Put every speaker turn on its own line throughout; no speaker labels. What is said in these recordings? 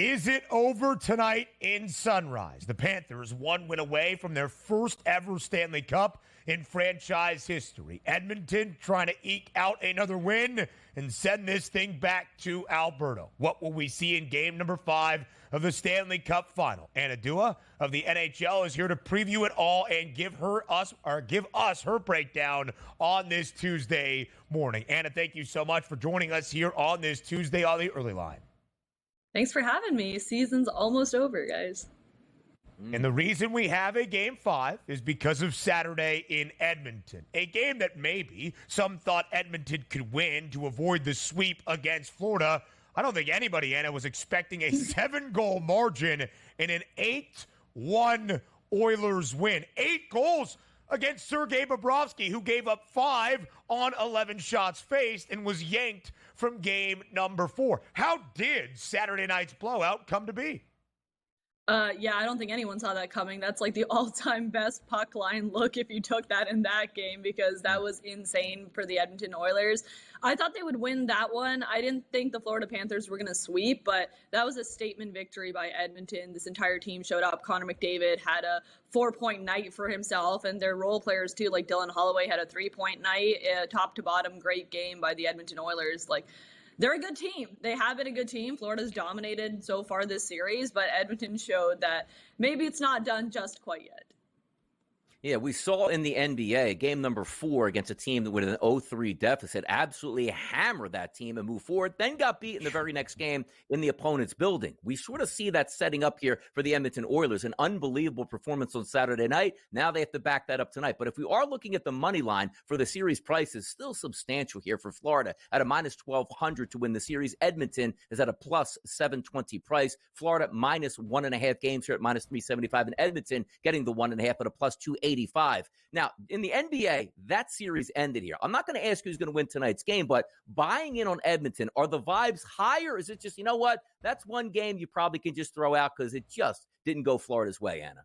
Is it over tonight in Sunrise? The Panthers 1 win away from their first ever Stanley Cup in franchise history. Edmonton trying to eke out another win and send this thing back to Alberta. What will we see in game number 5 of the Stanley Cup Final? Anna Dua of the NHL is here to preview it all and give us her breakdown on this Tuesday morning. Anna, thank you so much for joining us here on this Tuesday on the Early Line.
Thanks for having me. Season's almost over, guys.
And the reason we have a game 5 is because of Saturday in Edmonton. A game that maybe some thought Edmonton could win to avoid the sweep against Florida. I don't think anybody, Anna, was expecting a 7-goal margin in an 8-1 Oilers win. 8 goals against Sergei Bobrovsky, who gave up 5 on 11 shots faced and was yanked from game number 4. How did Saturday night's blowout come to be?
Yeah, I don't think anyone saw that coming. That's like the all-time best puck line look if you took that in that game, because that was insane for the Edmonton Oilers. I thought they would win that one. I didn't think the Florida Panthers were going to sweep, but that was a statement victory by Edmonton. This entire team showed up. Connor McDavid had a 4-point night for himself, and their role players too, like Dylan Holloway had a 3-point night. Top to bottom, great game by the Edmonton Oilers. They're a good team. They have been a good team. Florida's dominated so far this series, but Edmonton showed that maybe it's not done just quite yet.
Yeah, we saw in the NBA, game number 4 against a team with an 0-3 deficit, absolutely hammer that team and move forward, then got beat in the very next game in the opponent's building. We sort of see that setting up here for the Edmonton Oilers, an unbelievable performance on Saturday night. Now they have to back that up tonight. But if we are looking at the money line for the series prices, still substantial here for Florida at a minus 1,200 to win the series. Edmonton is at a plus 720 price. Florida minus 1.5 games here at minus 375, and Edmonton getting the 1.5 at a plus 285. Now, in the NBA, that series ended here. I'm not going to ask who's going to win tonight's game, but buying in on Edmonton, are the vibes higher? Is it just, you know what, that's one game you probably can just throw out because it just didn't go Florida's way, Anna?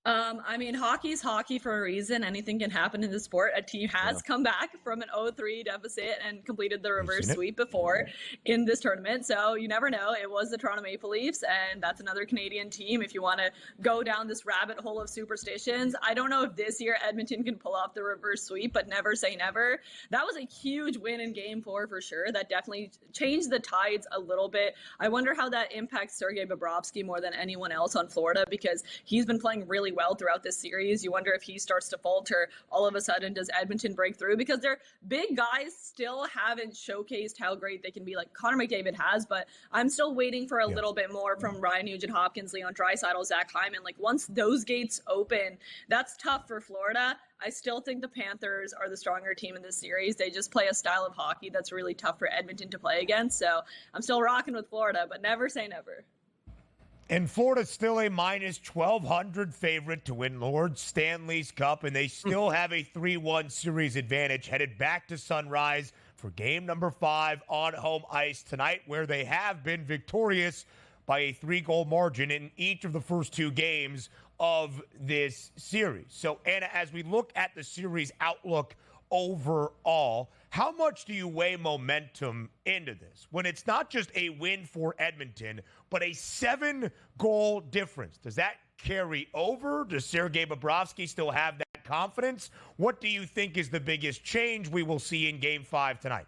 I mean, hockey's hockey for a reason. Anything can happen in the sport. A team has come back from an 0-3 deficit and completed the reverse sweep before in this tournament. So you never know. It was the Toronto Maple Leafs, and that's another Canadian team. If you want to go down this rabbit hole of superstitions, I don't know if this year Edmonton can pull off the reverse sweep, but never say never. That was a huge win in game 4 for sure. That definitely changed the tides a little bit. I wonder how that impacts Sergei Bobrovsky more than anyone else on Florida, because he's been playing really well throughout this series. You wonder if he starts to falter, all of a sudden does Edmonton break through? Because their big guys still haven't showcased how great they can be, like Connor McDavid has, but I'm still waiting for a little bit more from Ryan Nugent-Hopkins, Leon Draisaitl, Zach Hyman. Once those gates open, that's tough for Florida. I still think the Panthers are the stronger team in this series. They just play a style of hockey that's really tough for Edmonton to play against. So I'm still rocking with Florida, but never say never.
And Florida's still a minus 1,200 favorite to win Lord Stanley's Cup, and they still have a 3-1 series advantage headed back to Sunrise for game number 5 on home ice tonight, where they have been victorious by a 3-goal margin in each of the first 2 games of this series. So, Anna, as we look at the series outlook overall, how much do you weigh momentum into this when it's not just a win for Edmonton, but a 7-goal difference? Does that carry over? Does Sergei Bobrovsky still have that confidence? What do you think is the biggest change we will see in game 5 tonight?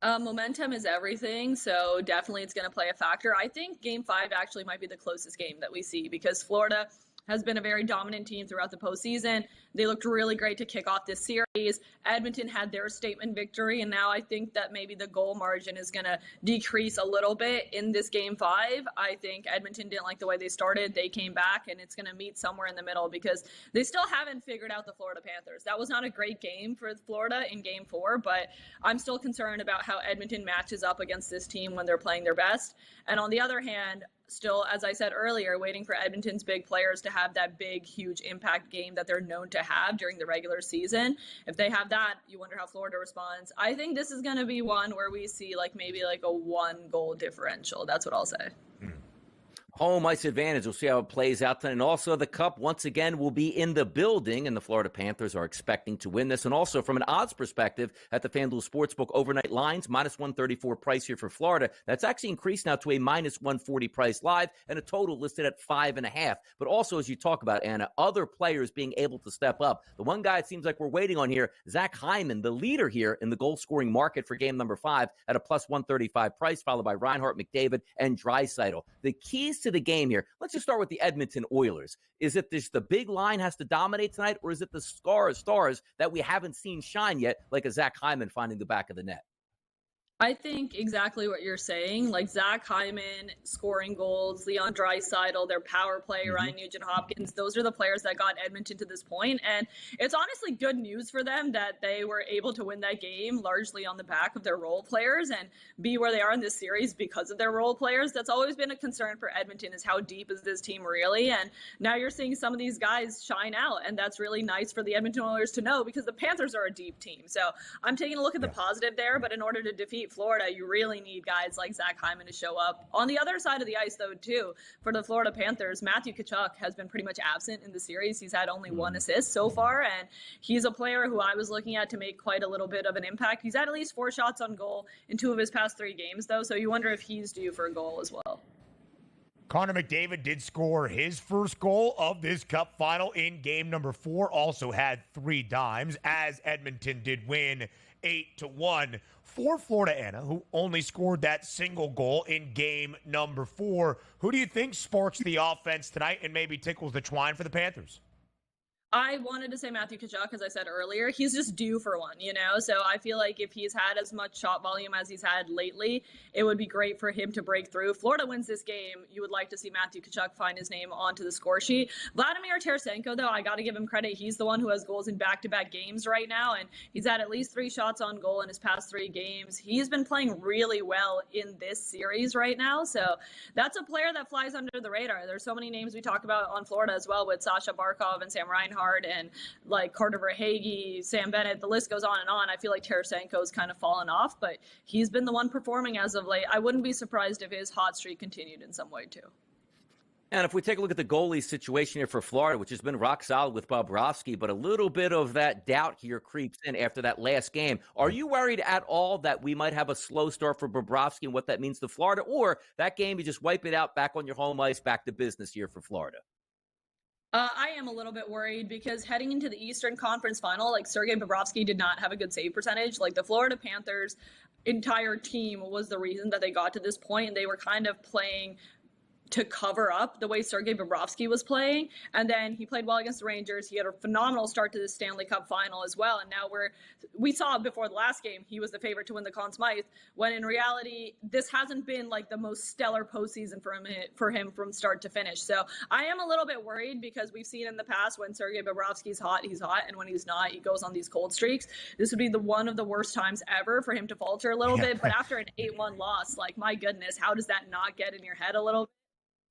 Momentum is everything, so definitely it's going to play a factor. I think game 5 actually might be the closest game that we see, because Florida has been a very dominant team throughout the postseason. They looked really great to kick off this series. Edmonton had their statement victory, and now I think that maybe the goal margin is going to decrease a little bit in this game 5. I think Edmonton didn't like the way they started. They came back, and it's going to meet somewhere in the middle, because they still haven't figured out the Florida Panthers. That was not a great game for Florida in game 4, but I'm still concerned about how Edmonton matches up against this team when they're playing their best. And on the other hand, still, as I said earlier, waiting for Edmonton's big players to have that big, huge impact game that they're known to have during the regular season. If they have that, you wonder how Florida responds. I think this is going to be one where we see maybe a 1-goal differential. That's what I'll say.
Home ice advantage. We'll see how it plays out tonight. And also the Cup, once again, will be in the building, and the Florida Panthers are expecting to win this. And also from an odds perspective, at the FanDuel Sportsbook, overnight lines, minus 134 price here for Florida. That's actually increased now to a minus 140 price live, and a total listed at 5.5. But also, as you talk about, Anna, other players being able to step up. The one guy it seems like we're waiting on here, Zach Hyman, the leader here in the goal-scoring market for game number 5 at a plus 135 price, followed by Reinhart, McDavid, and Draisaitl. The keys to the game here, let's just start with the Edmonton Oilers. Is it the big line has to dominate tonight, or is it the stars that we haven't seen shine yet, like a Zach Hyman finding the back of the net?
I think exactly what you're saying, like Zach Hyman scoring goals, Leon Draisaitl, their power play, Ryan Nugent-Hopkins. Those are the players that got Edmonton to this point. And it's honestly good news for them that they were able to win that game largely on the back of their role players and be where they are in this series because of their role players. That's always been a concern for Edmonton, is how deep is this team really? And now you're seeing some of these guys shine out, and that's really nice for the Edmonton Oilers to know, because the Panthers are a deep team. So I'm taking a look at the positive there, but in order to defeat Florida, you really need guys like Zach Hyman to show up. On the other side of the ice, though, too, for the Florida Panthers, Matthew Tkachuk has been pretty much absent in the series. He's had only one assist so far, and he's a player who I was looking at to make quite a little bit of an impact. He's had at least 4 shots on goal in 2 of his past 3 games, though, so you wonder if he's due for a goal as well.
Connor McDavid did score his first goal of this Cup final in game number 4. Also had 3 dimes, as Edmonton did win 8-1 for Florida. Anna, who only scored that single goal in game number 4. Who do you think sparks the offense tonight and maybe tickles the twine for the Panthers?
I wanted to say Matthew Tkachuk, as I said earlier. He's just due for one, you know? So I feel like if he's had as much shot volume as he's had lately, it would be great for him to break through. If Florida wins this game, you would like to see Matthew Tkachuk find his name onto the score sheet. Vladimir Tarasenko, though, I got to give him credit. He's the one who has goals in back-to-back games right now, and he's had at least 3 shots on goal in his past 3 games. He's been playing really well in this series right now, so that's a player that flies under the radar. There's so many names we talk about on Florida as well, with Sasha Barkov and Sam Reinhart and like Carter Verhaeghe, Sam Bennett, the list goes on and on. I feel like Tarasenko's kind of fallen off, but he's been the one performing as of late. I wouldn't be surprised if his hot streak continued in some way too.
And if we take a look at the goalie situation here for Florida, which has been rock solid with Bobrovsky, but a little bit of that doubt here creeps in after that last game. Are you worried at all that we might have a slow start for Bobrovsky and what that means to Florida? Or that game, you just wipe it out, back on your home ice, back to business here for Florida?
I am a little bit worried because heading into the Eastern Conference Final, like Sergei Bobrovsky did not have a good save percentage. Like the Florida Panthers' entire team was the reason that they got to this point, and they were kind of playing to cover up the way Sergei Bobrovsky was playing. And then he played well against the Rangers. He had a phenomenal start to the Stanley Cup Final as well. And now we saw before the last game, he was the favorite to win the Conn Smythe, when in reality, this hasn't been like the most stellar postseason for him from start to finish. So I am a little bit worried because we've seen in the past when Sergei Bobrovsky's hot, he's hot. And when he's not, he goes on these cold streaks. This would be one of the worst times ever for him to falter a little bit. But after an 8-1 loss, like, my goodness, how does that not get in your head a little bit?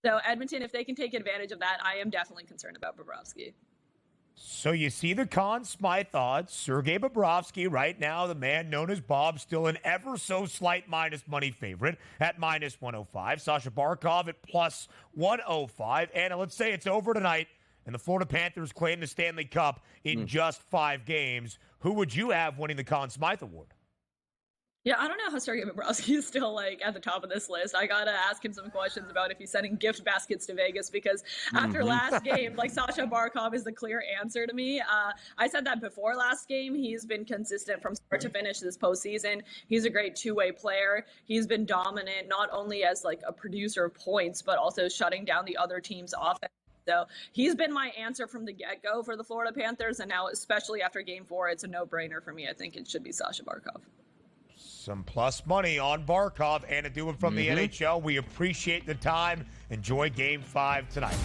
So Edmonton, if they can take advantage of that, I am definitely concerned about Bobrovsky.
So you see the Conn Smythe odds. Sergei Bobrovsky right now, the man known as Bob, still an ever so slight minus money favorite at minus 105. Sasha Barkov at plus 105. And let's say it's over tonight and the Florida Panthers claim the Stanley Cup in just 5 games. Who would you have winning the Conn Smythe Award?
Yeah, I don't know how Sergei Bobrovsky is still like at the top of this list. I gotta ask him some questions about if he's sending gift baskets to Vegas, because after last game, like, Sasha Barkov is the clear answer to me. I said that before last game. He's been consistent from start to finish this postseason. He's a great 2-way player. He's been dominant, not only as like a producer of points, but also shutting down the other team's offense. So he's been my answer from the get-go for the Florida Panthers, and now especially after Game 4, it's a no-brainer for me. I think it should be Sasha Barkov.
Some plus money on Barkov. Anna Dewar from the NHL. We appreciate the time. Enjoy Game 5 tonight.